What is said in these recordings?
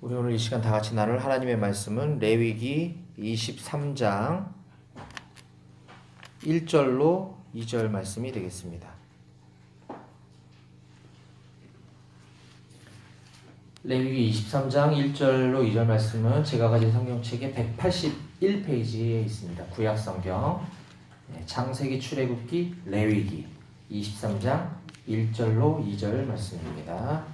우리 오늘 이 시간 다 같이 나눌 하나님의 말씀은 레위기 23장 1절로 2절 말씀이 되겠습니다. 레위기 23장 1절로 2절 말씀은 제가 가진 성경책의 181페이지에 있습니다. 구약성경 창세기, 출애굽기, 레위기 23장 1절로 2절 말씀입니다.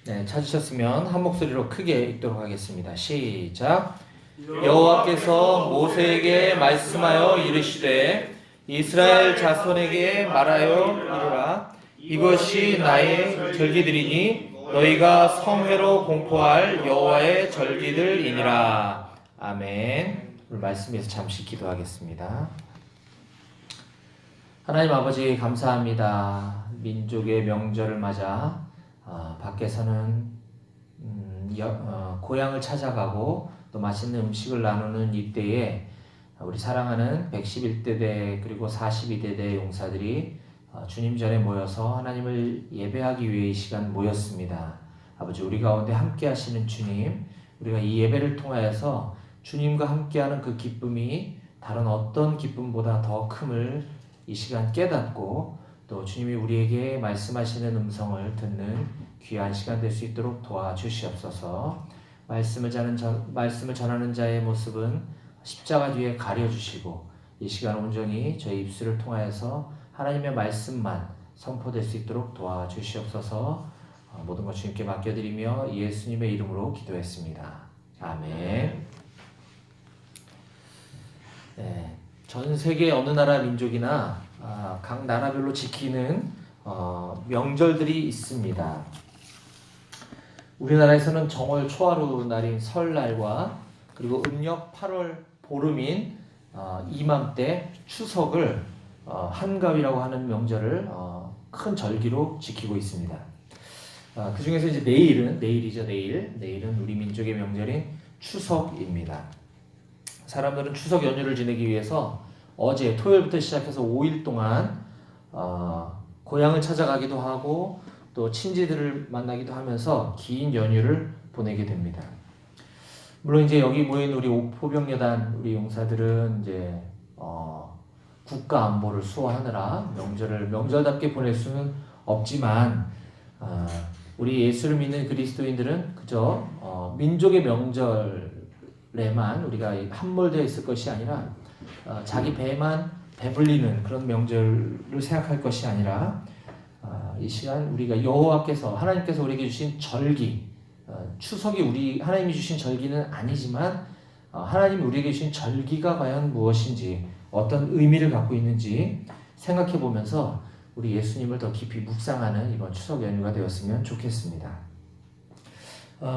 네, 찾으셨으면 한 목소리로 크게 읽도록 하겠습니다. 시작. 여호와께서 모세에게 말씀하여 이르시되 이스라엘 자손에게 말하여 이르라. 이것이 나의 절기들이니 너희가 성회로 공포할 여호와의 절기들이니라. 아멘. 오늘 말씀에서 잠시 기도하겠습니다. 하나님 아버지 감사합니다. 민족의 명절을 맞아 밖에서는 고향을 찾아가고 또 맛있는 음식을 나누는 이때에 우리 사랑하는 111대대 그리고 42대대 용사들이 주님 전에 모여서 하나님을 예배하기 위해 이 시간 모였습니다. 아버지, 우리 가운데 함께 하시는 주님, 우리가 이 예배를 통하여서 주님과 함께하는 그 기쁨이 다른 어떤 기쁨보다 더 큼을 이 시간 깨닫고 또 주님이 우리에게 말씀하시는 음성을 듣는 귀한 시간 될 수 있도록 도와주시옵소서. 말씀을 전하는 자의 모습은 십자가 뒤에 가려주시고 이 시간 온전히 저희 입술을 통하여서 하나님의 말씀만 선포될 수 있도록 도와주시옵소서. 모든 것 주님께 맡겨드리며 예수님의 이름으로 기도했습니다. 아멘. 네, 전 세계 어느 나라 민족이나 각 나라별로 지키는 명절들이 있습니다. 우리나라에서는 정월 초하루 날인 설날과 그리고 음력 8월 보름인 이맘때 추석을 한가위라고 하는 명절을 큰 절기로 지키고 있습니다. 그 중에서 이제 내일은 우리 민족의 명절인 추석입니다. 사람들은 추석 연휴를 지내기 위해서 어제 토요일부터 시작해서 5일 동안 고향을 찾아가기도 하고 또 친지들을 만나기도 하면서 긴 연휴를 보내게 됩니다. 물론 이제 여기 모인 우리 포병여단 우리 용사들은 이제 국가 안보를 수호하느라 명절을 명절답게 보낼 수는 없지만 우리 예수를 믿는 그리스도인들은 그저 민족의 명절에만 우리가 함몰되어 있을 것이 아니라 자기 배만 배불리는 그런 명절을 생각할 것이 아니라 이 시간 우리가 하나님께서 우리에게 주신 절기, 추석이 하나님이 주신 절기는 아니지만 하나님이 우리에게 주신 절기가 과연 무엇인지 어떤 의미를 갖고 있는지 생각해 보면서 우리 예수님을 더 깊이 묵상하는 이번 추석 연휴가 되었으면 좋겠습니다.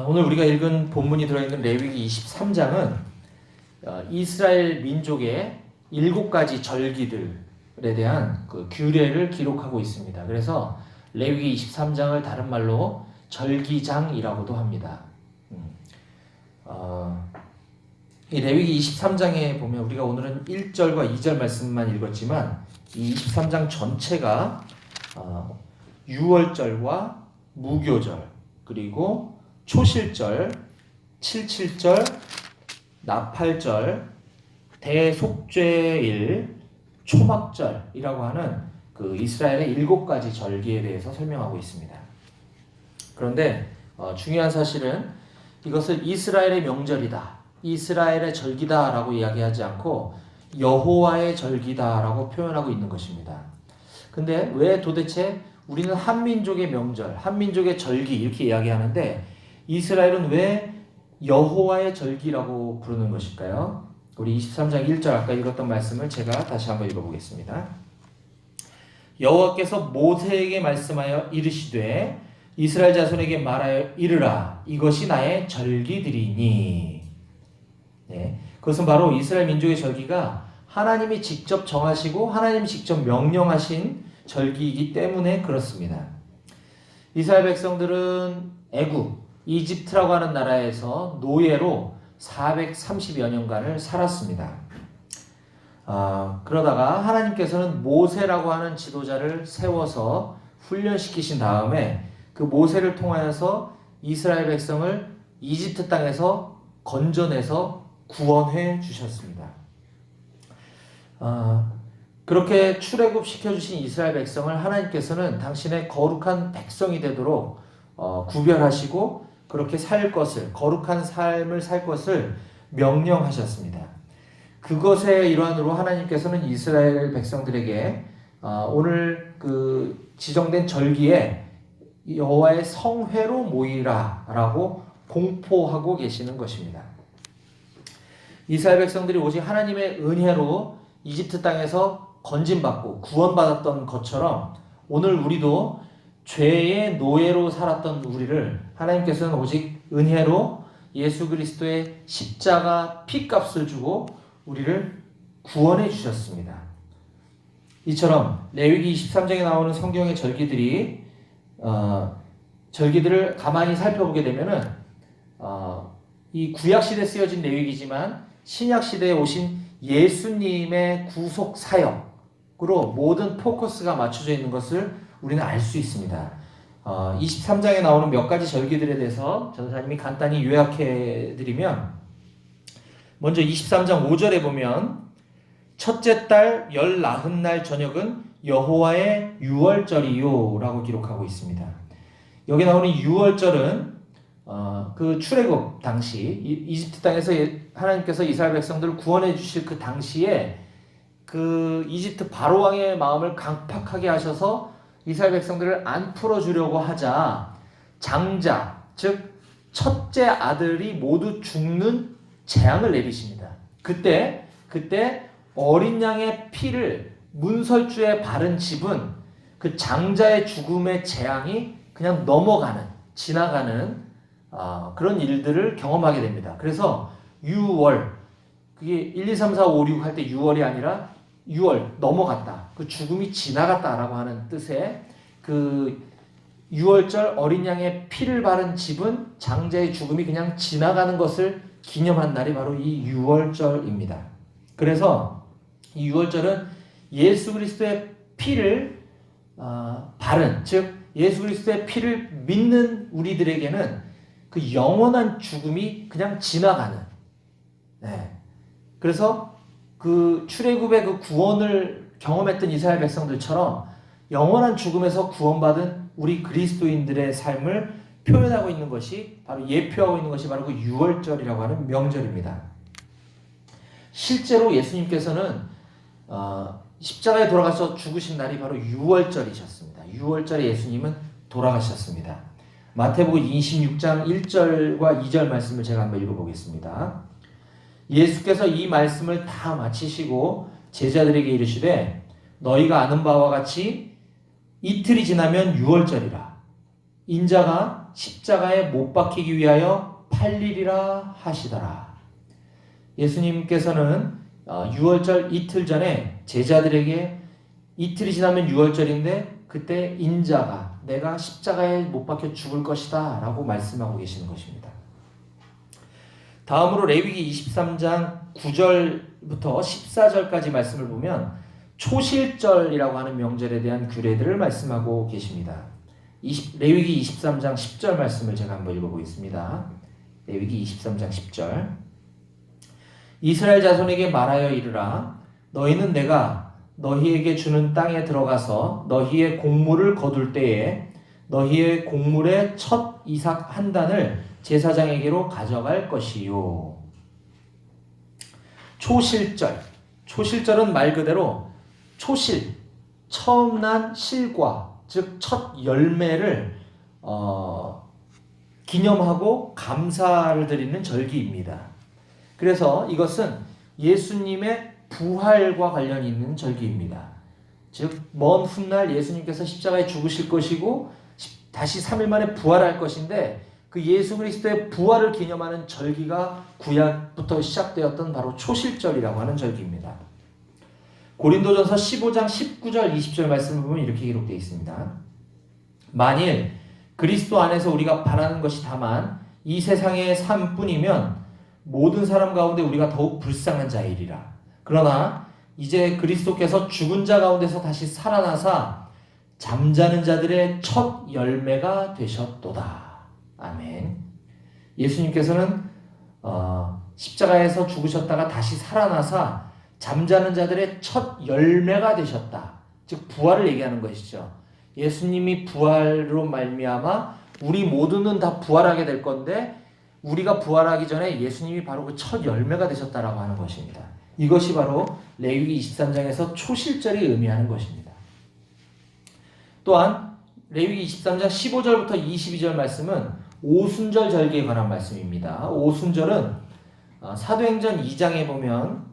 오늘 우리가 읽은 본문이 들어있는 레위기 23장은 이스라엘 민족의 7가지 절기들에 대한 그 규례를 기록하고 있습니다. 그래서 레위기 23장을 다른 말로 절기장이라고도 합니다. 이 레위기 23장에 보면 우리가 오늘은 1절과 2절 말씀만 읽었지만 이 23장 전체가 유월절과 무교절 그리고 초실절, 칠칠절, 나팔절, 대속죄일, 초막절이라고 하는 그 이스라엘의 7가지 절기에 대해서 설명하고 있습니다. 그런데 중요한 사실은 이것을 이스라엘의 명절이다, 이스라엘의 절기다 라고 이야기하지 않고 여호와의 절기다 라고 표현하고 있는 것입니다. 근데 왜 도대체 우리는 한민족의 명절, 한민족의 절기 이렇게 이야기하는데 이스라엘은 왜 여호와의 절기라고 부르는 것일까요? 우리 23장 1절 아까 읽었던 말씀을 제가 다시 한번 읽어보겠습니다. 여호와께서 모세에게 말씀하여 이르시되 이스라엘 자손에게 말하여 이르라. 이것이 나의 절기들이니. 네, 그것은 바로 이스라엘 민족의 절기가 하나님이 직접 정하시고 하나님이 직접 명령하신 절기이기 때문에 그렇습니다. 이스라엘 백성들은 이집트라고 하는 나라에서 노예로 430여 년간을 살았습니다. 그러다가 하나님께서는 모세라고 하는 지도자를 세워서 훈련시키신 다음에 그 모세를 통하여서 이스라엘 백성을 이집트 땅에서 건져내서 구원해 주셨습니다. 그렇게 출애굽 시켜주신 이스라엘 백성을 하나님께서는 당신의 거룩한 백성이 되도록 구별하시고 그렇게 살 것을, 거룩한 삶을 살 것을 명령하셨습니다. 그것의 일환으로 하나님께서는 이스라엘 백성들에게 오늘 그 지정된 절기에 여호와의 성회로 모이라라고 공포하고 계시는 것입니다. 이스라엘 백성들이 오직 하나님의 은혜로 이집트 땅에서 건진받고 구원받았던 것처럼 오늘 우리도 죄의 노예로 살았던 우리를 하나님께서는 오직 은혜로 예수 그리스도의 십자가 피값을 주고 우리를 구원해 주셨습니다. 이처럼 레위기 23장에 나오는 성경의 절기들을 가만히 살펴보게 되면은 이 구약 시대에 쓰여진 레위기지만 신약 시대에 오신 예수님의 구속 사역으로 모든 포커스가 맞춰져 있는 것을 우리는 알 수 있습니다. 23장에 나오는 몇 가지 절기들에 대해서 전사님이 간단히 요약해 드리면, 먼저 23장 5절에 보면 첫째 달 열 나흔 날 저녁은 여호와의 유월절이요 라고 기록하고 있습니다. 여기 나오는 유월절은 그 출애굽 당시 이집트 땅에서 하나님께서 이스라엘 백성들을 구원해 주실 그 당시에 그 이집트 바로 왕의 마음을 강팍하게 하셔서 이스라엘 백성들을 안 풀어주려고 하자 장자, 즉 첫째 아들이 모두 죽는 재앙을 내리십니다. 그때 어린 양의 피를 문설주에 바른 집은 그 장자의 죽음의 재앙이 그냥 지나가는 그런 일들을 경험하게 됩니다. 그래서 유월, 그게 1, 2, 3, 4, 5, 6 할 때 6월이 아니라 6월 넘어갔다. 그 죽음이 지나갔다라고 하는 뜻의 그 6월절 어린 양의 피를 바른 집은 장자의 죽음이 그냥 지나가는 것을 기념한 날이 바로 이 6월절입니다. 그래서 이 6월절은 예수 그리스도의 피를 바른, 즉 예수 그리스도의 피를 믿는 우리들에게는 그 영원한 죽음이 그냥 지나가는. 그래서 그 출애굽의 그 구원을 경험했던 이스라엘 백성들처럼 영원한 죽음에서 구원받은 우리 그리스도인들의 삶을 표현하고 있는 것이 예표하고 있는 것이 바로 그 유월절이라고 하는 명절입니다. 실제로 예수님께서는 십자가에 돌아가서 죽으신 날이 바로 유월절이셨습니다. 유월절에 예수님은 돌아가셨습니다. 마태복음 26장 1절과 2절 말씀을 제가 한번 읽어보겠습니다. 예수께서 이 말씀을 다 마치시고 제자들에게 이르시되 너희가 아는 바와 같이 이틀이 지나면 유월절이라 인자가 십자가에 못 박히기 위하여 팔리리라 하시더라. 예수님께서는 유월절 이틀 전에 제자들에게 이틀이 지나면 유월절인데 그때 인자가 내가 십자가에 못 박혀 죽을 것이다 라고 말씀하고 계시는 것입니다. 다음으로 레위기 23장 9절부터 14절까지 말씀을 보면 초실절이라고 하는 명절에 대한 규례들을 말씀하고 계십니다. 레위기 23장 10절 말씀을 제가 한번 읽어보겠습니다. 레위기 23장 10절. 이스라엘 자손에게 말하여 이르라. 너희는 내가 너희에게 주는 땅에 들어가서 너희의 곡물을 거둘 때에 너희의 곡물의 첫 이삭 한 단을 제사장에게로 가져갈 것이요. 초실절. 초실절은 말 그대로 초실, 처음 난 실과, 즉 첫 열매를 기념하고 감사를 드리는 절기입니다. 그래서 이것은 예수님의 부활과 관련이 있는 절기입니다. 즉 먼 훗날 예수님께서 십자가에 죽으실 것이고 다시 3일 만에 부활할 것인데 그 예수 그리스도의 부활을 기념하는 절기가 구약부터 시작되었던 바로 초실절이라고 하는 절기입니다. 고린도전서 15장 19절 20절 말씀을 보면 이렇게 기록되어 있습니다. 만일 그리스도 안에서 우리가 바라는 것이 다만 이 세상의 삶뿐이면 모든 사람 가운데 우리가 더욱 불쌍한 자이리라. 그러나 이제 그리스도께서 죽은 자 가운데서 다시 살아나사 잠자는 자들의 첫 열매가 되셨도다. 아멘. 예수님께서는 십자가에서 죽으셨다가 다시 살아나사 잠자는 자들의 첫 열매가 되셨다. 즉 부활을 얘기하는 것이죠. 예수님이 부활로 말미암아 우리 모두는 다 부활하게 될 건데 우리가 부활하기 전에 예수님이 바로 그 첫 열매가 되셨다라고 하는 것입니다. 이것이 바로 레위기 23장에서 초실절이 의미하는 것입니다. 또한 레위기 23장 15절부터 22절 말씀은 오순절 절기에 관한 말씀입니다. 오순절은 사도행전 2장에 보면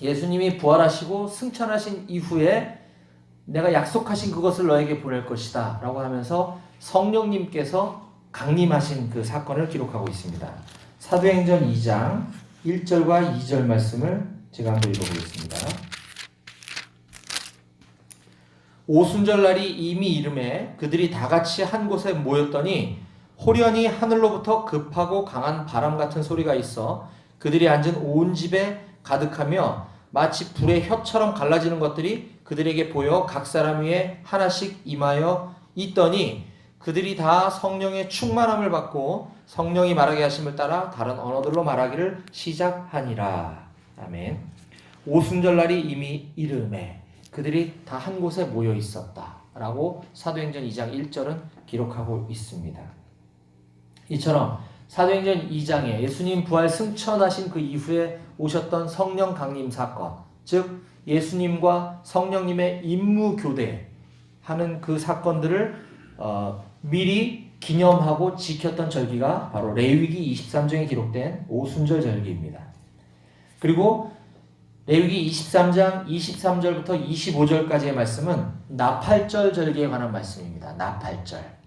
예수님이 부활하시고 승천하신 이후에 내가 약속하신 그것을 너에게 보낼 것이다 라고 하면서 성령님께서 강림하신 그 사건을 기록하고 있습니다. 사도행전 2장 1절과 2절 말씀을 제가 한번 읽어보겠습니다. 오순절 날이 이미 이름에 그들이 다 같이 한 곳에 모였더니 호련히 하늘로부터 급하고 강한 바람 같은 소리가 있어 그들이 앉은 온 집에 가득하며 마치 불의 혀처럼 갈라지는 것들이 그들에게 보여 각 사람 위에 하나씩 임하여 있더니 그들이 다 성령의 충만함을 받고 성령이 말하게 하심을 따라 다른 언어들로 말하기를 시작하니라. 아멘. 오순절 날이 이미 이름에 그들이 다 한 곳에 모여 있었다 라고 사도행전 2장 1절은 기록하고 있습니다. 이처럼 사도행전 2장에 예수님 부활 승천하신 그 이후에 오셨던 성령 강림 사건, 즉 예수님과 성령님의 임무 교대하는 그 사건들을 미리 기념하고 지켰던 절기가 바로 레위기 23장에 기록된 오순절 절기입니다. 그리고 레위기 23장 23절부터 25절까지의 말씀은 나팔절 절기에 관한 말씀입니다. 나팔절.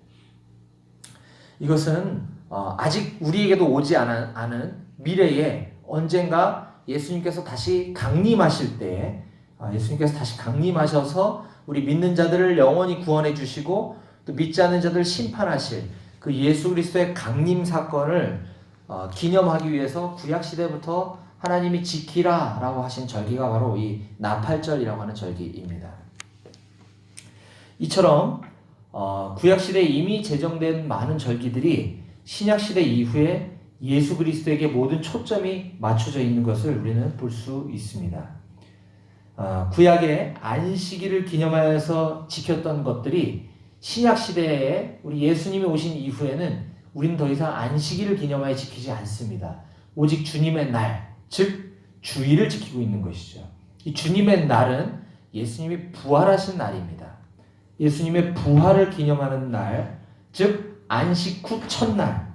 이것은 아직 우리에게도 오지 않은 미래에 언젠가 예수님께서 다시 강림하실 때 예수님께서 다시 강림하셔서 우리 믿는 자들을 영원히 구원해 주시고 또 믿지 않는 자들을 심판하실 그 예수 그리스도의 강림 사건을 기념하기 위해서 구약시대부터 하나님이 지키라 라고 하신 절기가 바로 이 나팔절이라고 하는 절기입니다. 이처럼 구약시대에 이미 제정된 많은 절기들이 신약시대 이후에 예수 그리스도에게 모든 초점이 맞춰져 있는 것을 우리는 볼 수 있습니다. 구약의 안식일을 기념하여서 지켰던 것들이 신약시대에 우리 예수님이 오신 이후에는 우리는 더 이상 안식일을 기념하여 지키지 않습니다. 오직 주님의 날, 즉 주일을 지키고 있는 것이죠. 이 주님의 날은 예수님이 부활하신 날입니다. 예수님의 부활을 기념하는 날, 즉 안식 후 첫날,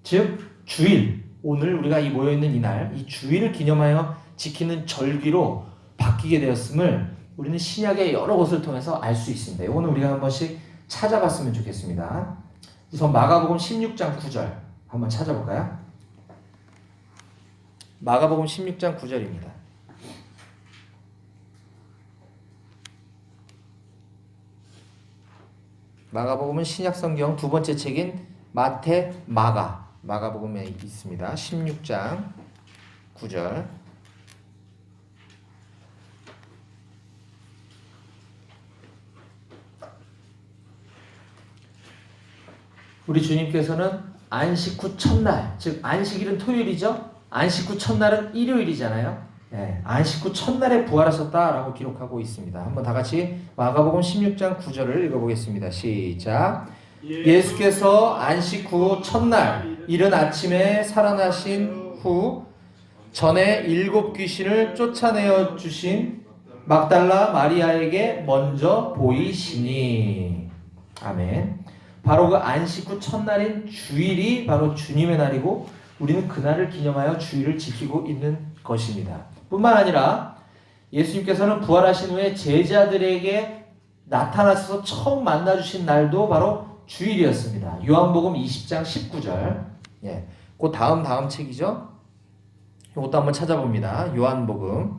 즉 주일, 오늘 우리가 모여있는 이 날, 이 주일을 기념하여 지키는 절기로 바뀌게 되었음을 우리는 신약의 여러 곳을 통해서 알 수 있습니다. 이거는 우리가 한 번씩 찾아봤으면 좋겠습니다. 우선 마가복음 16장 9절 한번 찾아볼까요? 마가복음 16장 9절입니다. 마가복음은 신약성경 두 번째 책인 마가복음에 있습니다. 16장 9절. 우리 주님께서는 안식 후 첫날, 즉 안식일은 토요일이죠. 안식 후 첫날은 일요일이잖아요. 안식 후 첫날에 부활하셨다라고 기록하고 있습니다. 한번 다 같이 마가복음 16장 9절을 읽어보겠습니다. 시작. 예수께서 안식 후 첫날 이른 아침에 살아나신 후 전에 7 귀신을 쫓아내어 주신 막달라 마리아에게 먼저 보이시니. 아멘. 바로 그 안식 후 첫날인 주일이 바로 주님의 날이고 우리는 그날을 기념하여 주일을 지키고 있는 것입니다. 뿐만 아니라 예수님께서는 부활하신 후에 제자들에게 나타나셔서 처음 만나주신 날도 바로 주일이었습니다. 요한복음 20장 19절. 그 다음 책이죠. 이것도 한번 찾아봅니다. 요한복음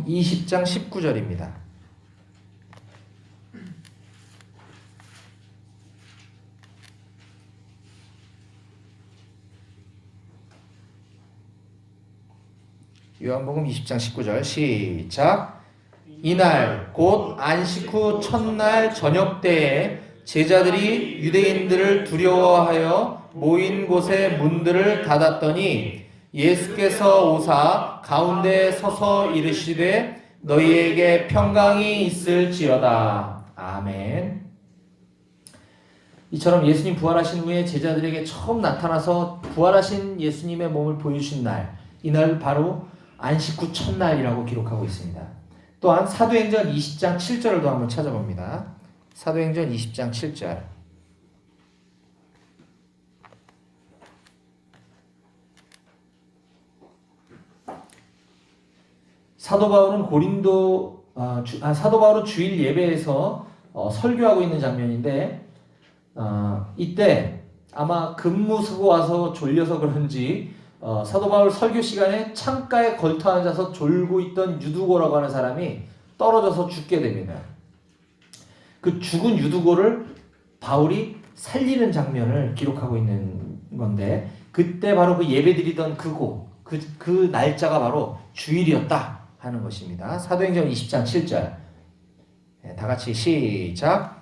20장 19절입니다. 요한복음 20장 19절 시작. 이날 곧 안식 후 첫날 저녁 때에 제자들이 유대인들을 두려워하여 모인 곳의 문들을 닫았더니 예수께서 오사 가운데 서서 이르시되 너희에게 평강이 있을지어다. 아멘. 이처럼 예수님 부활하신 후에 제자들에게 처음 나타나서 부활하신 예수님의 몸을 보여주신 날, 이날 바로 안식 후 첫날이라고 기록하고 있습니다. 또한 사도행전 20장 7절을 또 한번 찾아봅니다. 사도행전 20장 7절. 사도 바울은 주일 예배에서 설교하고 있는 장면인데, 이때 아마 근무 쓰고 와서 졸려서 그런지 사도 바울 설교 시간에 창가에 걸터 앉아서 졸고 있던 유두고라고 하는 사람이 떨어져서 죽게 됩니다. 그 죽은 유두고를 바울이 살리는 장면을 기록하고 있는 건데, 그때 바로 그 예배드리던 그 날짜가 바로 주일이었다 하는 것입니다. 사도행전 20장 7절. 다 같이 시작.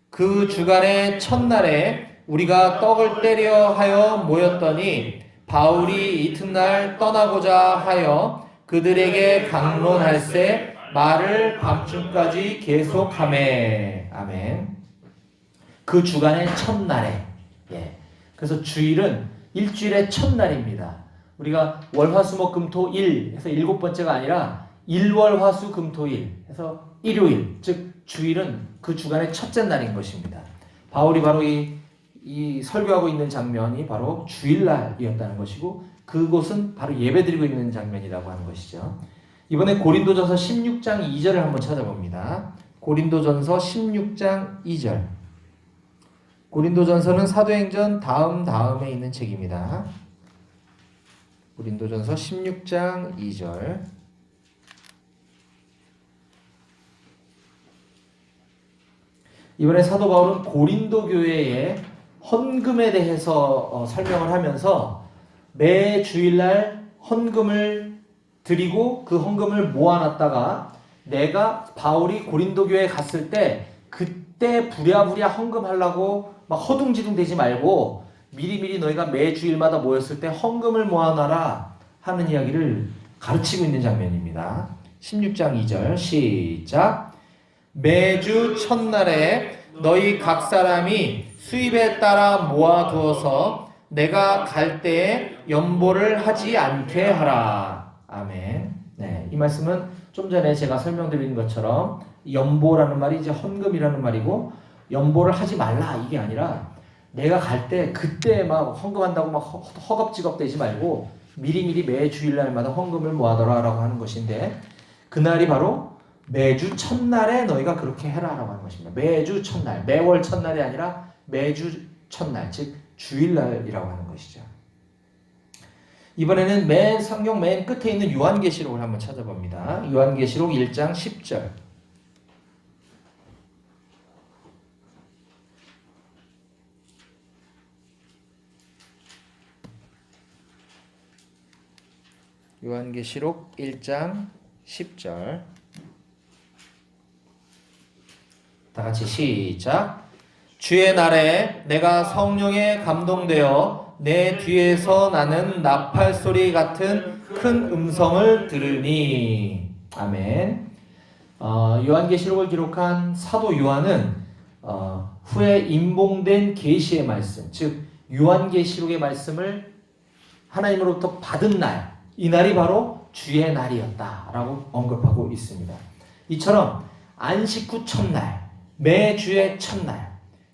그 주간의 첫날에 우리가 떡을 떼려 하여 모였더니 바울이 이튿날 떠나고자 하여 그들에게 강론할세 말을 밤중까지 계속하매. 아멘. 그 주간의 첫날에. 그래서 주일은 일주일의 첫날입니다. 우리가 월화수목금토일 해서 7번째가 아니라 일월화수금토일 해서 일요일, 즉 주일은 그 주간의 첫째 날인 것입니다. 바울이 바로 이 설교하고 있는 장면이 바로 주일날이었다는 것이고, 그곳은 바로 예배드리고 있는 장면이라고 하는 것이죠. 이번에 고린도전서 16장 2절을 한번 찾아봅니다. 고린도전서 16장 2절. 고린도전서는 사도행전 다음에 있는 책입니다. 고린도전서 16장 2절. 이번에 사도 바울은 고린도 교회의 헌금에 대해서 설명을 하면서 매 주일날 헌금을 드리고 그 헌금을 모아놨다가 내가 바울이 고린도 교회에 갔을 때 그때 부랴부랴 헌금하려고 막 허둥지둥 되지 말고 미리미리 너희가 매 주일마다 모였을 때 헌금을 모아놔라 하는 이야기를 가르치고 있는 장면입니다. 16장 2절 시작. 매주 첫날에 너희 각 사람이 수입에 따라 모아두어서 내가 갈 때에 연보를 하지 않게 하라. 아멘. 네, 이 말씀은 좀 전에 제가 설명드린 것처럼 연보라는 말이 이제 헌금이라는 말이고, 연보를 하지 말라 이게 아니라 내가 갈 때 그때 막 헌금한다고 막 허겁지겁 되지 말고 미리미리 매 주일날마다 헌금을 모아둬라라고 하는 것인데, 그날이 바로 매주 첫날에 너희가 그렇게 해라라고 하는 것입니다. 매주 첫날, 매월 첫날이 아니라 매주 첫날, 즉 주일날이라고 하는 것이죠. 이번에는 성경 맨 끝에 있는 요한계시록을 한번 찾아봅니다. 요한계시록 1장 10절. 요한계시록 1장 10절. 다 같이 시작. 주의 날에 내가 성령에 감동되어 내 뒤에서 나는 나팔 소리 같은 큰 음성을 들으니. 아멘. 요한계시록을 기록한 사도 요한은 후에 임봉된 계시의 말씀, 즉 요한계시록의 말씀을 하나님으로부터 받은 날, 이 날이 바로 주의 날이었다라고 언급하고 있습니다. 이처럼 안식 후 첫날, 매주의 첫날,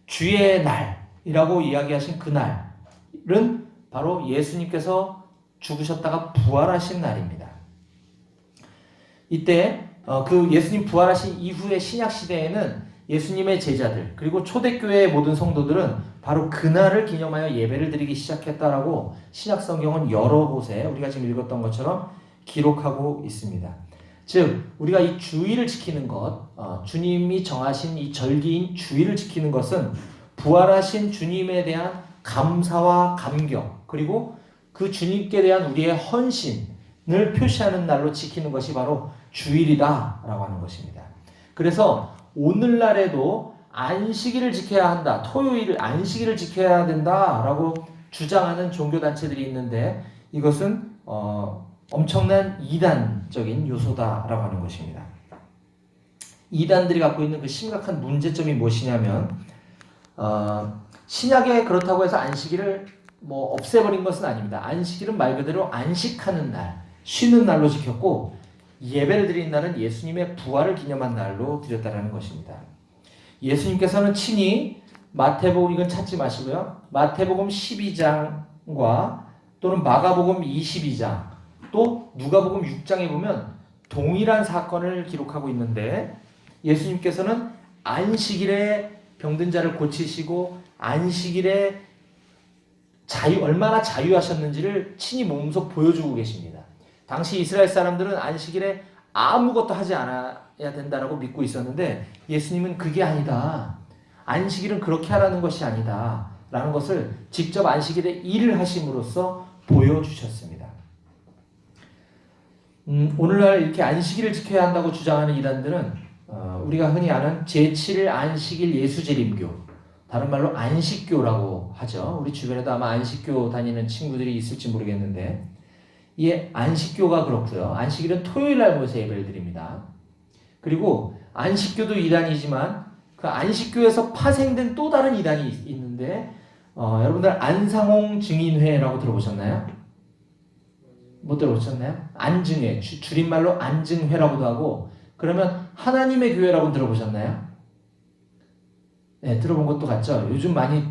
주의 날이라고 이야기하신 그날은 바로 예수님께서 죽으셨다가 부활하신 날입니다. 이때 그 예수님 부활하신 이후의 신약 시대에는 예수님의 제자들 그리고 초대교회의 모든 성도들은 바로 그날을 기념하여 예배를 드리기 시작했다라고 신약 성경은 여러 곳에 우리가 지금 읽었던 것처럼 기록하고 있습니다. 즉 우리가 이 주일을 지키는 것, 주님이 정하신 이 절기인 주일을 지키는 것은 부활하신 주님에 대한 감사와 감격, 그리고 그 주님께 대한 우리의 헌신, 표시하는 날로 지키는 것이 바로 주일이다라고 하는 것입니다. 그래서 오늘날에도 안식일을 지켜야 한다. 토요일 안식일을 지켜야 된다라고 주장하는 종교단체들이 있는데 이것은 엄청난 이단적인 요소다라고 하는 것입니다. 이단들이 갖고 있는 그 심각한 문제점이 무엇이냐면 신약에 그렇다고 해서 안식일을 없애버린 것은 아닙니다. 안식일은 말 그대로 안식하는 날, 쉬는 날로 지켰고 예배를 드린 날은 예수님의 부활을 기념한 날로 드렸다라는 것입니다. 예수님께서는 친히 마태복음 이건 찾지 마시고요. 마태복음 12장과 또는 마가복음 22장 또 누가복음 6장에 보면 동일한 사건을 기록하고 있는데 예수님께서는 안식일에 병든 자를 고치시고 안식일에 얼마나 자유하셨는지를 친히 몸소 보여주고 계십니다. 당시 이스라엘 사람들은 안식일에 아무것도 하지 않아야 된다라고 믿고 있었는데 예수님은 그게 아니다. 안식일은 그렇게 하라는 것이 아니다. 라는 것을 직접 안식일에 일을 하심으로써 보여주셨습니다. 오늘날 이렇게 안식일을 지켜야 한다고 주장하는 이단들은 우리가 흔히 아는 제7일 안식일 예수재림교, 다른 말로 안식교라고 하죠. 우리 주변에도 아마 안식교 다니는 친구들이 있을지 모르겠는데 이 안식교가 그렇고요. 안식일은 토요일 날 모여서 예배를 드립니다. 그리고 안식교도 이단이지만 그 안식교에서 파생된 또 다른 이단이 있는데 여러분들 안상홍 증인회라고 들어보셨나요? 못 들어보셨나요? 안증회, 줄임말로 안증회라고도 하고 그러면 하나님의 교회라고 들어보셨나요? 네, 들어본 것도 같죠? 요즘 많이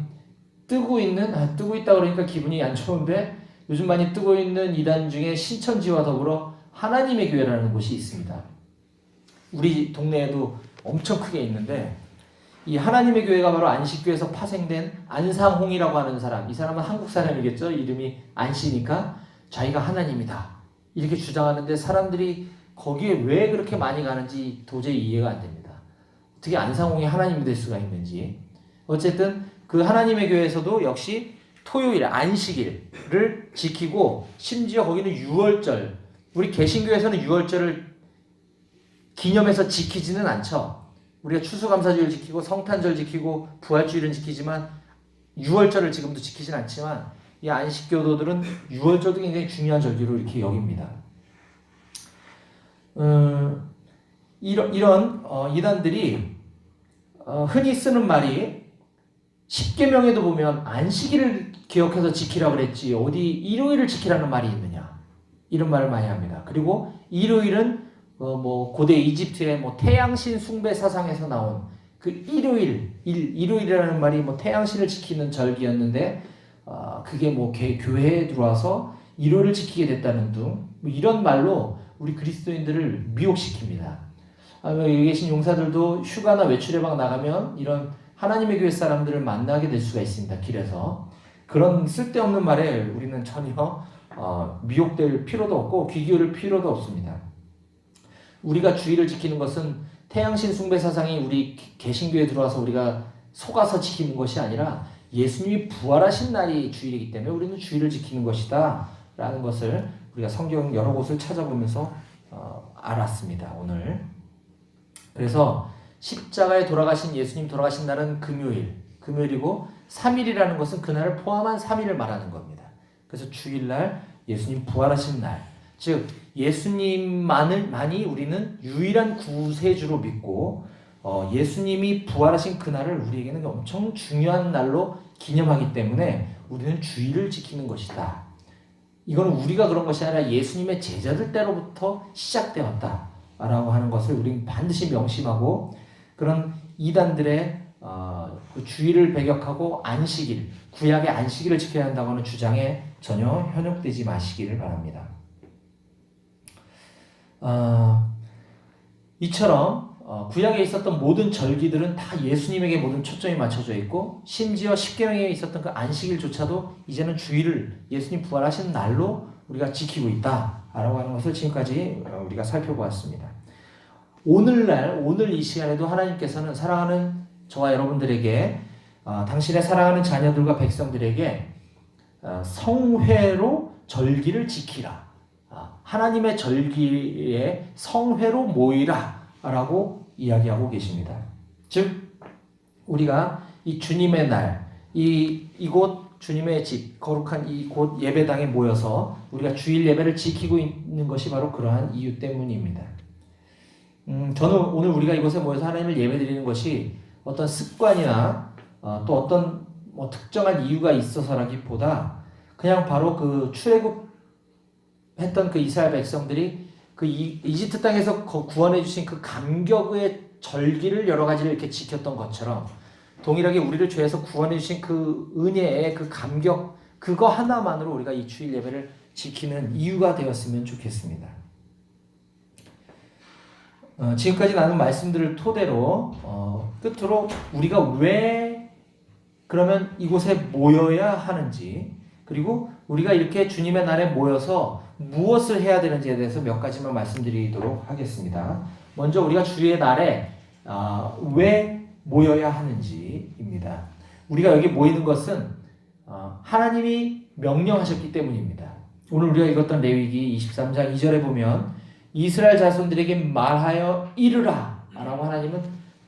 뜨고 있다 그러니까 기분이 안 좋은데 요즘 많이 뜨고 있는 이단 중에 신천지와 더불어 하나님의 교회라는 곳이 있습니다. 우리 동네에도 엄청 크게 있는데 이 하나님의 교회가 바로 안식교에서 파생된 안상홍이라고 하는 사람, 이 사람은 한국 사람이겠죠? 이름이 안씨니까 자기가 하나님이다 이렇게 주장하는데 사람들이 거기에 왜 그렇게 많이 가는지 도저히 이해가 안 됩니다. 어떻게 안상홍이 하나님이 될 수가 있는지. 어쨌든 그 하나님의 교회에서도 역시 토요일 안식일을 지키고 심지어 거기는 유월절, 우리 개신교에서는 유월절을 기념해서 지키지는 않죠. 우리가 추수감사주일 지키고 성탄절 지키고 부활주일은 지키지만 유월절을 지금도 지키진 않지만 이 안식교도들은 유월절도 굉장히 중요한 절기로 이렇게 여깁니다. 이런 이단들이 흔히 쓰는 말이 십계명에도 보면 안식일을 기억해서 지키라 그랬지 어디 일요일을 지키라는 말이 있느냐 이런 말을 많이 합니다. 그리고 일요일은 고대 이집트의 태양신 숭배 사상에서 나온 그 일요일이라는 말이 태양신을 지키는 절기였는데 그게 교회에 들어와서 일요일을 지키게 됐다는 등 이런 말로 우리 그리스도인들을 미혹시킵니다. 여기 계신 용사들도 휴가나 외출에 막 나가면 이런 하나님의 교회 사람들을 만나게 될 수가 있습니다. 길에서. 그런 쓸데없는 말에 우리는 전혀 미혹될 필요도 없고 귀 기울일 필요도 없습니다. 우리가 주일을 지키는 것은 태양신 숭배 사상이 우리 개신교에 들어와서 우리가 속아서 지키는 것이 아니라 예수님이 부활하신 날이 주일이기 때문에 우리는 주일을 지키는 것이다 라는 것을 우리가 성경 여러 곳을 찾아보면서 알았습니다. 오늘. 그래서 십자가에 돌아가신 예수님 돌아가신 날은 금요일이고 3일이라는 것은 그날을 포함한 3일을 말하는 겁니다. 그래서 주일날 예수님 부활하신 날, 즉 예수님만이 우리는 유일한 구세주로 믿고 예수님이 부활하신 그날을 우리에게는 엄청 중요한 날로 기념하기 때문에 우리는 주일을 지키는 것이다. 이건 우리가 그런 것이 아니라 예수님의 제자들 때로부터 시작되었다라고 하는 것을 우리는 반드시 명심하고 그런 이단들의 그 주일을 배격하고 안식일, 구약의 안식일을 지켜야 한다고 하는 주장에 전혀 현혹되지 마시기를 바랍니다. 이처럼 구약에 있었던 모든 절기들은 다 예수님에게 모든 초점이 맞춰져 있고 심지어 십계명에 있었던 그 안식일조차도 이제는 주일을 예수님 부활하신 날로 우리가 지키고 있다라고 하는 것을 지금까지 우리가 살펴보았습니다. 오늘 이 시간에도 하나님께서는 사랑하는 저와 여러분들에게 당신의 사랑하는 자녀들과 백성들에게 성회로 절기를 지키라 하나님의 절기에 성회로 모이라 라고 이야기하고 계십니다. 즉 우리가 이 주님의 날, 이곳 주님의 집, 거룩한 이곳 예배당에 모여서 우리가 주일 예배를 지키고 있는 것이 바로 그러한 이유 때문입니다. 저는 오늘 우리가 이곳에 모여서 하나님을 예배드리는 것이 어떤 습관이나 또 어떤 특정한 이유가 있어서라기보다 그냥 바로 그 출애굽했던 그 이스라엘 백성들이 그 이집트 땅에서 구원해 주신 그 감격의 절기를 여러 가지를 이렇게 지켰던 것처럼 동일하게 우리를 죄에서 구원해 주신 그 은혜의 그 감격, 그거 하나만으로 우리가 이 주일 예배를 지키는 이유가 되었으면 좋겠습니다. 지금까지 나눈 말씀들을 토대로 끝으로 우리가 왜 그러면 이곳에 모여야 하는지, 그리고 우리가 이렇게 주님의 날에 모여서 무엇을 해야 되는지에 대해서 몇 가지만 말씀드리도록 하겠습니다. 먼저 우리가 주의 날에 왜 모여야 하는지입니다. 우리가 여기 모이는 것은 하나님이 명령하셨기 때문입니다. 오늘 우리가 읽었던 레위기 23장 2절에 보면 이스라엘 자손들에게 말하여 이르라 라고 하나님은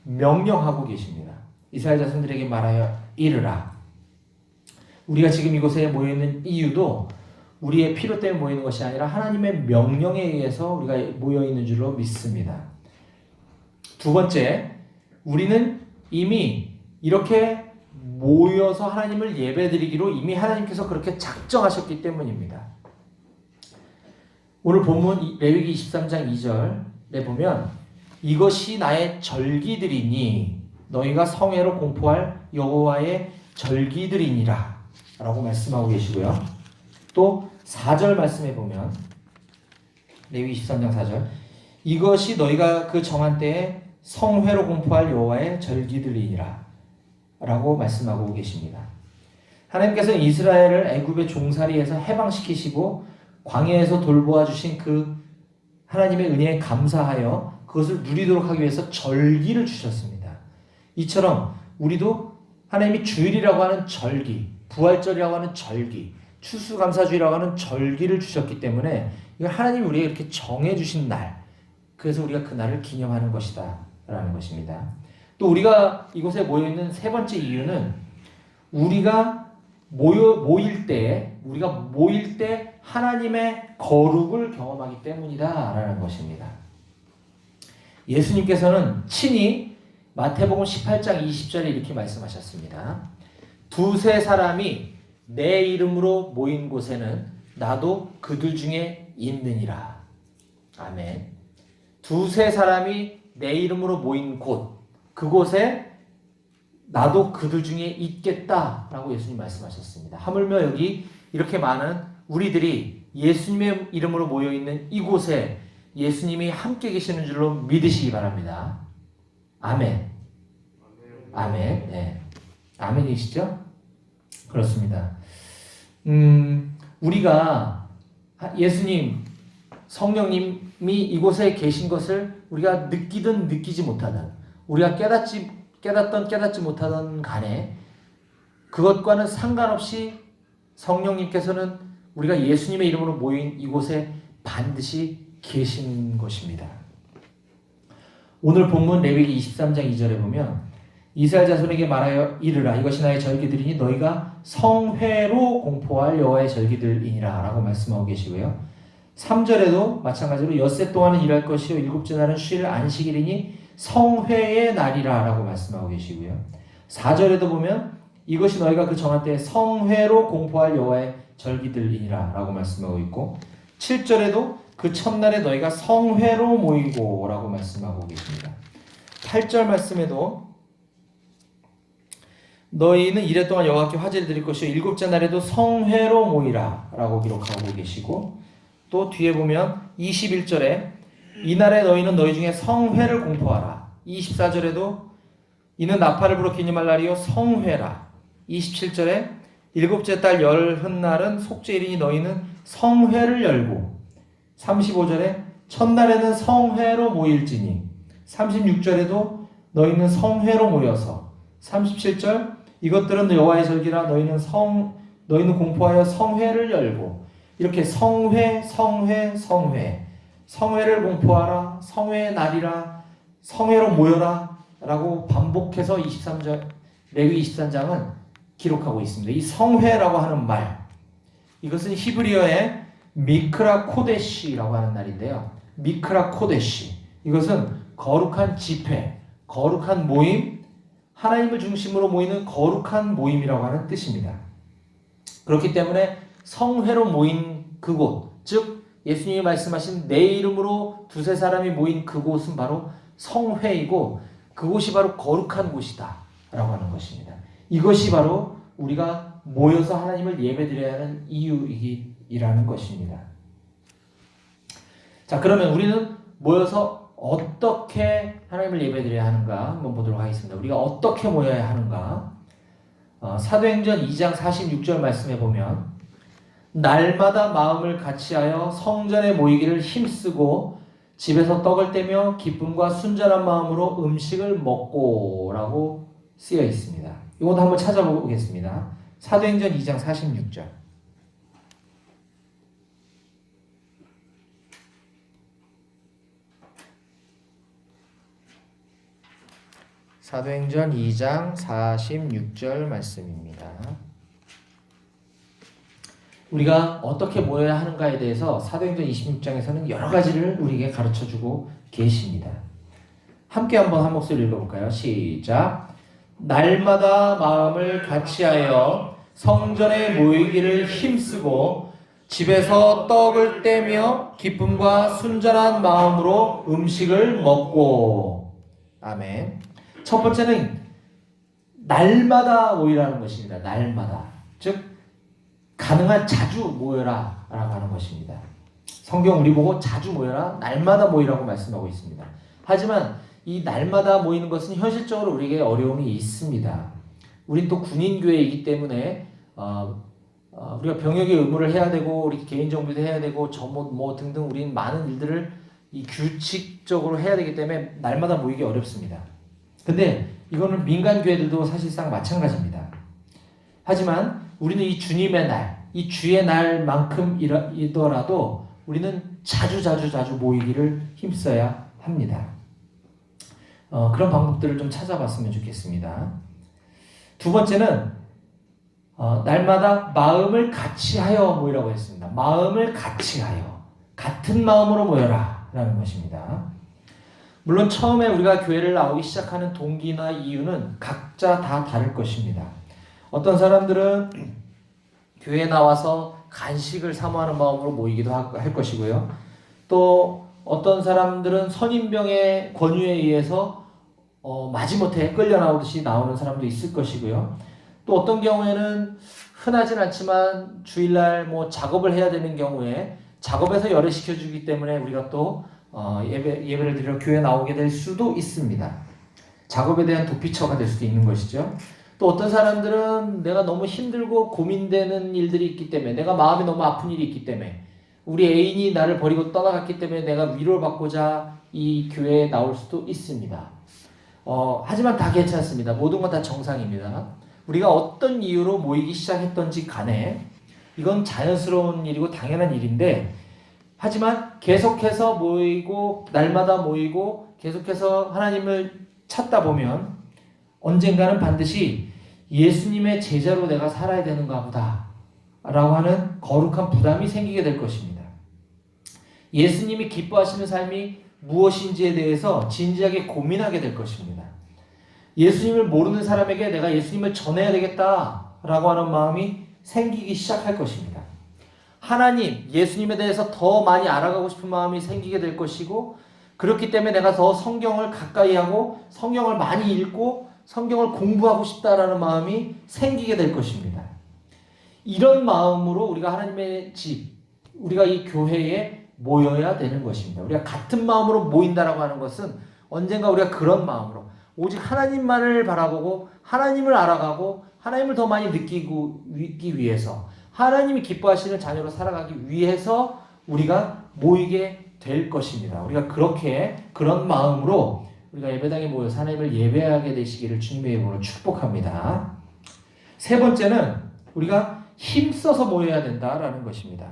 명령하고 계십니다. 이스라엘 자손들에게 말하여 이르라. 우리가 지금 이곳에 모여있는 이유도 우리의 필요 때문에 모이는 것이 아니라 하나님의 명령에 의해서 우리가 모여있는 줄로 믿습니다. 두 번째, 우리는 이미 이렇게 모여서 하나님을 예배드리기로 이미 하나님께서 그렇게 작정하셨기 때문입니다. 오늘 본문 레위기 23장 2절에 보면 이것이 나의 절기들이니 너희가 성회로 공포할 여호와의 절기들이니라 라고 말씀하고 계시고요. 또 4절 말씀에 보면 레위기 23장 4절 이것이 너희가 그 정한 때에 성회로 공포할 여호와의 절기들이니라 라고 말씀하고 계십니다. 하나님께서는 이스라엘을 애굽의 종살이에서 해방시키시고 광야에서 돌보아 주신 그 하나님의 은혜에 감사하여 그것을 누리도록 하기 위해서 절기를 주셨습니다. 이처럼 우리도 하나님이 주일이라고 하는 절기, 부활절이라고 하는 절기, 추수감사주의라고 하는 절기를 주셨기 때문에 이걸 하나님이 우리에게 이렇게 정해주신 날, 그래서 우리가 그 날을 기념하는 것이다 라는 것입니다. 또 우리가 이곳에 모여있는 세 번째 이유는 우리가 모일 때 하나님의 거룩을 경험하기 때문이다 라는 것입니다. 예수님께서는 친히 마태복음 18장 20절에 이렇게 말씀하셨습니다. 두세 사람이 내 이름으로 모인 곳에는 나도 그들 중에 있느니라. 아멘. 두세 사람이 내 이름으로 모인 곳, 그곳에 나도 그들 중에 있겠다라고 예수님 말씀하셨습니다. 하물며 여기 이렇게 많은 우리들이 예수님의 이름으로 모여있는 이곳에 예수님이 함께 계시는 줄로 믿으시기 바랍니다. 아멘. 아멘. 네. 아멘이시죠? 그렇습니다. 우리가 예수님, 성령님이 이곳에 계신 것을 우리가 느끼든 느끼지 못하든, 우리가 깨닫지 못하던 간에 그것과는 상관없이 성령님께서는 우리가 예수님의 이름으로 모인 이곳에 반드시 계신 것입니다. 오늘 본문 레위기 23장 2절에 보면 이스라엘 자손에게 말하여 이르라 이것이 나의 절기들이니 너희가 성회로 공포할 여호와의 절기들이니라 라고 말씀하고 계시고요. 3절에도 마찬가지로 엿새 동안은 일할 것이요 일곱째 날은 쉴 안식일이니 성회의 날이라 라고 말씀하고 계시고요. 4절에도 보면 이것이 너희가 그 정한 때에 성회로 공포할 여호와의 절기들이니라 라고 말씀하고 있고 7절에도 그 첫날에 너희가 성회로 모이고 라고 말씀하고 계십니다. 8절 말씀에도 너희는 이래 동안 여호와께 화제를 드릴 것이요 일곱째 날에도 성회로 모이라 라고 기록하고 계시고 또 뒤에 보면 21절에 이날에 너희는 너희 중에 성회를 공포하라. 24절에도 이는 나팔을 불어 기념할 날이요 성회라. 27절에 일곱째 달 열흔날은 속죄일이니 너희는 성회를 열고 35절에 첫날에는 성회로 모일지니 36절에도 너희는 성회로 모여서 37절 이것들은 여호와의 절기라 너희는 공포하여 성회를 열고 이렇게 성회, 성회, 성회, 성회를 공포하라, 성회의 날이라, 성회로 모여라 라고 반복해서 23장, 레위 23장은 기록하고 있습니다. 이 성회라고 하는 말, 이것은 히브리어의 미크라 코데시라고 하는 날인데요. 미크라 코데시, 이것은 거룩한 집회, 거룩한 모임, 하나님을 중심으로 모이는 거룩한 모임이라고 하는 뜻입니다. 그렇기 때문에 성회로 모인 그곳, 즉 예수님이 말씀하신 내 이름으로 두세 사람이 모인 그곳은 바로 성회이고 그곳이 바로 거룩한 곳이다 라고 하는 것입니다. 이것이 바로 우리가 모여서 하나님을 예배드려야 하는 이유이라는 것입니다. 자, 그러면 우리는 모여서 어떻게 하나님을 예배드려야 하는가 한번 보도록 하겠습니다. 우리가 어떻게 모여야 하는가? 사도행전 2장 46절 말씀에 보면 날마다 마음을 같이하여 성전에 모이기를 힘쓰고 집에서 떡을 떼며 기쁨과 순전한 마음으로 음식을 먹고 라고 쓰여 있습니다. 이것도 한번 찾아보겠습니다. 사도행전 2장 46절. 사도행전 2장 46절 말씀입니다. 우리가 어떻게 모여야 하는가에 대해서 사도행전 26장에서는 여러 가지를 우리에게 가르쳐주고 계십니다. 함께 한번 한 목소리 읽어볼까요? 시작. 날마다 마음을 같이하여 성전에 모이기를 힘쓰고 집에서 떡을 떼며 기쁨과 순전한 마음으로 음식을 먹고. 아멘. 첫 번째는 날마다 모이라는 것입니다. 날마다. 즉 가능한 자주 모여라 라고 하는 것입니다. 성경 우리 보고 자주 모여라, 날마다 모이라고 말씀하고 있습니다. 하지만 이 날마다 모이는 것은 현실적으로 우리에게 어려움이 있습니다. 우린 또 군인교회이기 때문에 우리가 병역의 의무를 해야 되고 우리 개인정비도 해야 되고 뭐 등등 우리는 많은 일들을 이 규칙적으로 해야 되기 때문에 날마다 모이기 어렵습니다. 근데 이거는 민간교회들도 사실상 마찬가지입니다. 하지만 우리는 이 주님의 날, 이 주의 날만큼이더라도 우리는 자주 모이기를 힘써야 합니다. 그런 방법들을 좀 찾아봤으면 좋겠습니다. 두 번째는 날마다 마음을 같이하여 모이라고 했습니다. 마음을 같이하여, 같은 마음으로 모여라 라는 것입니다. 물론 처음에 우리가 교회를 나오기 시작하는 동기나 이유는 각자 다 다를 것입니다. 어떤 사람들은 교회에 나와서 간식을 사모하는 마음으로 모이기도 할 것이고요. 또 어떤 사람들은 선임병의 권유에 의해서 마지못해 끌려 나오듯이 나오는 사람도 있을 것이고요. 또 어떤 경우에는 흔하진 않지만 주일날 뭐 작업을 해야 되는 경우에 작업에서 열애시켜 주기 때문에 우리가 또 예배를 드리러 교회에 나오게 될 수도 있습니다. 작업에 대한 도피처가 될 수도 있는 것이죠. 또 어떤 사람들은 내가 너무 힘들고 고민되는 일들이 있기 때문에, 내가 마음이 너무 아픈 일이 있기 때문에, 우리 애인이 나를 버리고 떠나갔기 때문에 내가 위로를 받고자 이 교회에 나올 수도 있습니다. 하지만 다 괜찮습니다. 모든 건 다 정상입니다. 우리가 어떤 이유로 모이기 시작했던지 간에 이건 자연스러운 일이고 당연한 일인데, 하지만 계속해서 모이고 날마다 모이고 계속해서 하나님을 찾다 보면 언젠가는 반드시 예수님의 제자로 내가 살아야 되는가 보다 라고 하는 거룩한 부담이 생기게 될 것입니다. 예수님이 기뻐하시는 삶이 무엇인지에 대해서 진지하게 고민하게 될 것입니다. 예수님을 모르는 사람에게 내가 예수님을 전해야 되겠다라고 하는 마음이 생기기 시작할 것입니다. 하나님, 예수님에 대해서 더 많이 알아가고 싶은 마음이 생기게 될 것이고, 그렇기 때문에 내가 더 성경을 가까이 하고 성경을 많이 읽고 성경을 공부하고 싶다라는 마음이 생기게 될 것입니다. 이런 마음으로 우리가 하나님의 집, 우리가 이 교회에 모여야 되는 것입니다. 우리가 같은 마음으로 모인다라고 하는 것은 언젠가 우리가 그런 마음으로 오직 하나님만을 바라보고 하나님을 알아가고 하나님을 더 많이 느끼기 위해서, 하나님이 기뻐하시는 자녀로 살아가기 위해서 우리가 모이게 될 것입니다. 우리가 그런 마음으로 우리가 예배당에 모여서 하나님을 예배하게 되시기를 주님의 이름으로 축복합니다. 세 번째는 우리가 힘써서 모여야 된다라는 것입니다.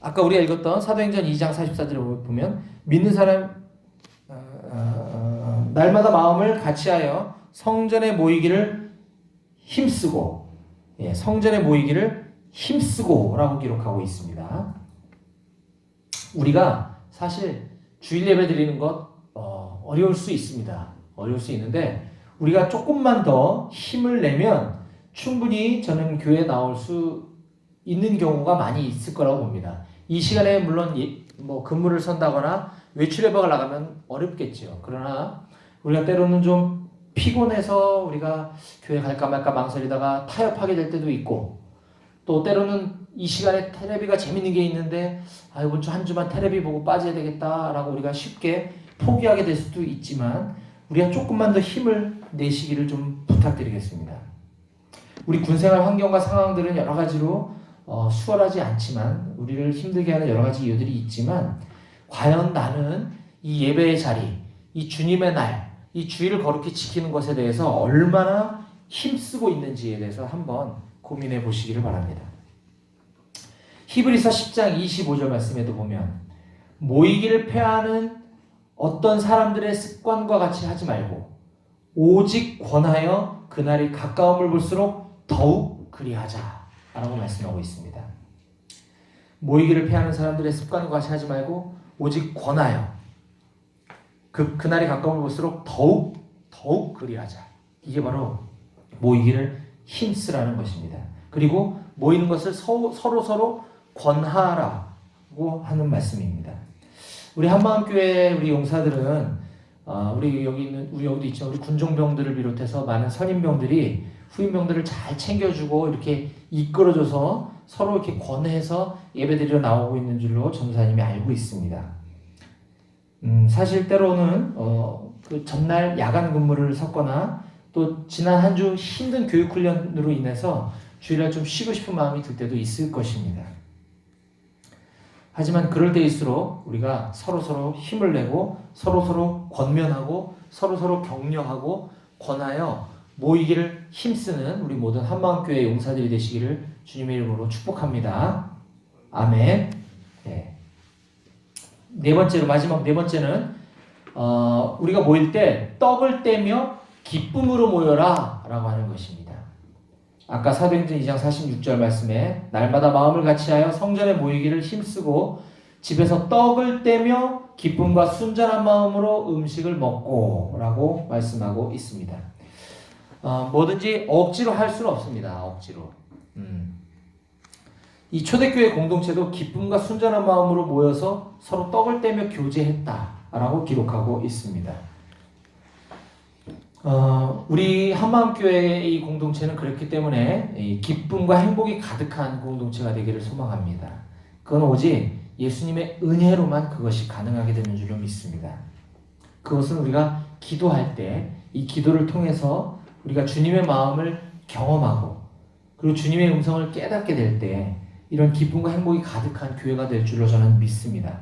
아까 우리가 읽었던 사도행전 2장 44절을 보면 믿는 사람 날마다 마음을 같이하여 성전에 모이기를 힘쓰고 성전에 모이기를 힘쓰고라고 기록하고 있습니다. 우리가 사실 주일 예배 드리는 것 어려울 수 있습니다. 어려울 수 있는데 우리가 조금만 더 힘을 내면 충분히 저는 교회에 나올 수 있는 경우가 많이 있을 거라고 봅니다. 이 시간에 물론 근무를 선다거나 외출 예배가 나가면 어렵겠죠. 그러나 우리가 때로는 좀 피곤해서 우리가 교회 갈까 말까 망설이다가 타협하게 될 때도 있고, 또 때로는 이 시간에 테레비가 재밌는 게 있는데 이번 주 한 주만 테레비 보고 빠져야 되겠다라고 우리가 쉽게 포기하게 될 수도 있지만 우리가 조금만 더 힘을 내시기를 좀 부탁드리겠습니다. 우리 군생활 환경과 상황들은 여러 가지로 수월하지 않지만 우리를 힘들게 하는 여러 가지 이유들이 있지만 과연 나는 이 예배의 자리, 이 주님의 날, 이 주일을 거룩히 지키는 것에 대해서 얼마나 힘쓰고 있는지에 대해서 한번 고민해 보시기를 바랍니다. 히브리서 10장 25절 말씀에도 보면 모이기를 패하는 어떤 사람들의 습관과 같이 하지 말고 오직 권하여 그날이 가까움을 볼수록 더욱 그리하자 라고 말씀하고 있습니다. 모이기를 패하는 사람들의 습관과 같이 하지 말고 오직 권하여 그날이 가까움을 볼수록 더욱 그리하자. 이게 바로 모이기를 힘쓰라는 것입니다. 그리고 모이는 것을 서로 권하라고 하는 말씀입니다. 우리 한마음교회 우리 용사들은 우리 여기도 있죠. 우리 군종병들을 비롯해서 많은 선임병들이 후임병들을 잘 챙겨주고 이렇게 이끌어줘서 서로 이렇게 권해서 예배드리러 나오고 있는 줄로 전도사님이 알고 있습니다. 사실 때로는 그 전날 야간 근무를 섰거나 또 지난 한 주 힘든 교육 훈련으로 인해서 주일날 좀 쉬고 싶은 마음이 들 때도 있을 것입니다. 하지만 그럴 때일수록 우리가 서로 힘을 내고 서로 권면하고 서로 격려하고 권하여 모이기를 힘쓰는 우리 모든 한마음교회 용사들이 되시기를 주님의 이름으로 축복합니다. 아멘. 마지막 네 번째는 우리가 모일 때 떡을 떼며 기쁨으로 모여라 라고 하는 것입니다. 아까 사도행전 2장 46절 말씀에 날마다 마음을 같이하여 성전에 모이기를 힘쓰고 집에서 떡을 떼며 기쁨과 순전한 마음으로 음식을 먹고 라고 말씀하고 있습니다. 뭐든지 억지로 할 수는 없습니다. 억지로. 이 초대교회 공동체도 기쁨과 순전한 마음으로 모여서 서로 떡을 떼며 교제했다라고 기록하고 있습니다. 우리 한마음교회의 이 공동체는 그렇기 때문에 이 기쁨과 행복이 가득한 공동체가 되기를 소망합니다. 그건 오직 예수님의 은혜로만 그것이 가능하게 되는 줄로 믿습니다. 그것은 우리가 기도할 때 이 기도를 통해서 우리가 주님의 마음을 경험하고 그리고 주님의 음성을 깨닫게 될 때 이런 기쁨과 행복이 가득한 교회가 될 줄로 저는 믿습니다.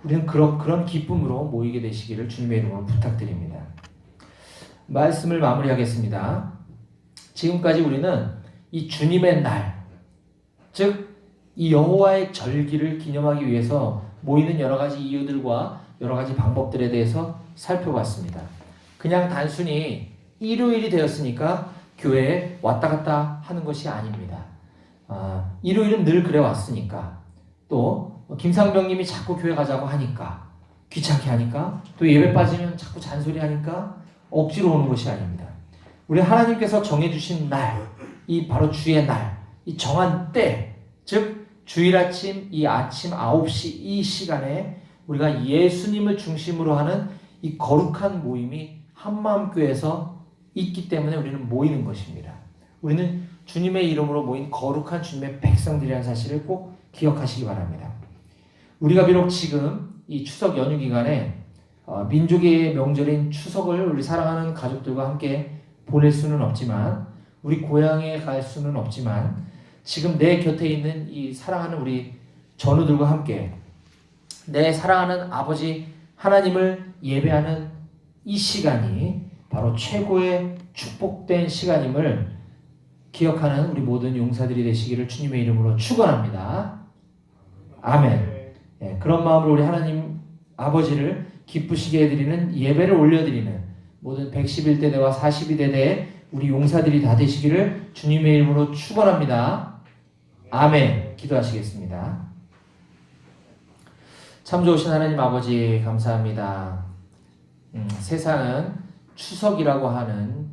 우리는 그런 기쁨으로 모이게 되시기를 주님의 이름으로 부탁드립니다. 말씀을 마무리하겠습니다. 지금까지 우리는 이 주님의 날, 즉 이 여호와의 절기를 기념하기 위해서 모이는 여러 가지 이유들과 여러 가지 방법들에 대해서 살펴봤습니다. 그냥 단순히 일요일이 되었으니까 교회에 왔다 갔다 하는 것이 아닙니다. 일요일은 늘 그래 왔으니까, 또 김상병님이 자꾸 교회 가자고 하니까, 귀찮게 하니까, 또 예배 빠지면 자꾸 잔소리하니까 억지로 오는 것이 아닙니다. 우리 하나님께서 정해주신 날, 이 바로 주의 날, 이 정한 때, 즉 주일 아침, 이 아침 9시 이 시간에 우리가 예수님을 중심으로 하는 이 거룩한 모임이 한마음교회에서 있기 때문에 우리는 모이는 것입니다. 우리는 주님의 이름으로 모인 거룩한 주님의 백성들이라는 사실을 꼭 기억하시기 바랍니다. 우리가 비록 지금 이 추석 연휴 기간에 민족의 명절인 추석을 우리 사랑하는 가족들과 함께 보낼 수는 없지만, 우리 고향에 갈 수는 없지만, 지금 내 곁에 있는 이 사랑하는 우리 전우들과 함께 내 사랑하는 아버지 하나님을 예배하는 이 시간이 바로 최고의 축복된 시간임을 기억하는 우리 모든 용사들이 되시기를 주님의 이름으로 축원합니다. 아멘. 예, 그런 마음으로 우리 하나님 아버지를 기쁘시게 해드리는 예배를 올려드리는 모든 111대대와 42대대의 우리 용사들이 다 되시기를 주님의 이름으로 축원합니다. 아멘. 기도하시겠습니다. 참 좋으신 하나님 아버지 감사합니다. 세상은 추석이라고 하는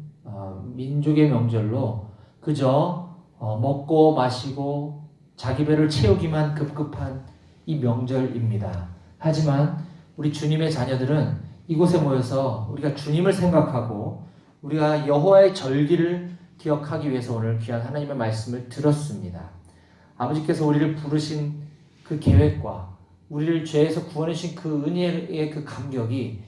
민족의 명절로 그저 먹고 마시고 자기 배를 채우기만 급급한 이 명절입니다. 하지만 우리 주님의 자녀들은 이곳에 모여서 우리가 주님을 생각하고 우리가 여호와의 절기를 기억하기 위해서 오늘 귀한 하나님의 말씀을 들었습니다. 아버지께서 우리를 부르신 그 계획과 우리를 죄에서 구원해 주신 그 은혜의 그 감격이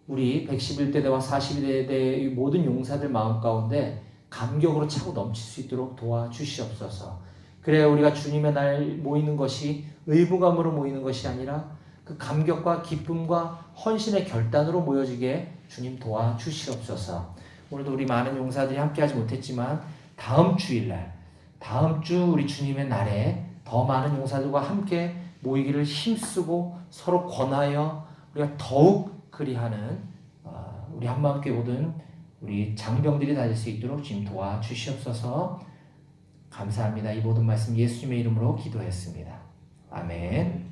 우리 111대대와 42대대의 모든 용사들 마음 가운데 감격으로 차고 넘칠 수 있도록 도와주시옵소서. 그래야 우리가 주님의 날 모이는 것이 의무감으로 모이는 것이 아니라 그 감격과 기쁨과 헌신의 결단으로 모여지게 주님 도와주시옵소서. 오늘도 우리 많은 용사들이 함께하지 못했지만 다음 주일날, 다음 주 우리 주님의 날에 더 많은 용사들과 함께 모이기를 힘쓰고 서로 권하여 우리가 더욱 그리하는 우리 한마음교회 모든 우리 장병들이 다 될 수 있도록 주님 도와주시옵소서. 감사합니다. 이 모든 말씀 예수님의 이름으로 기도했습니다. 아멘.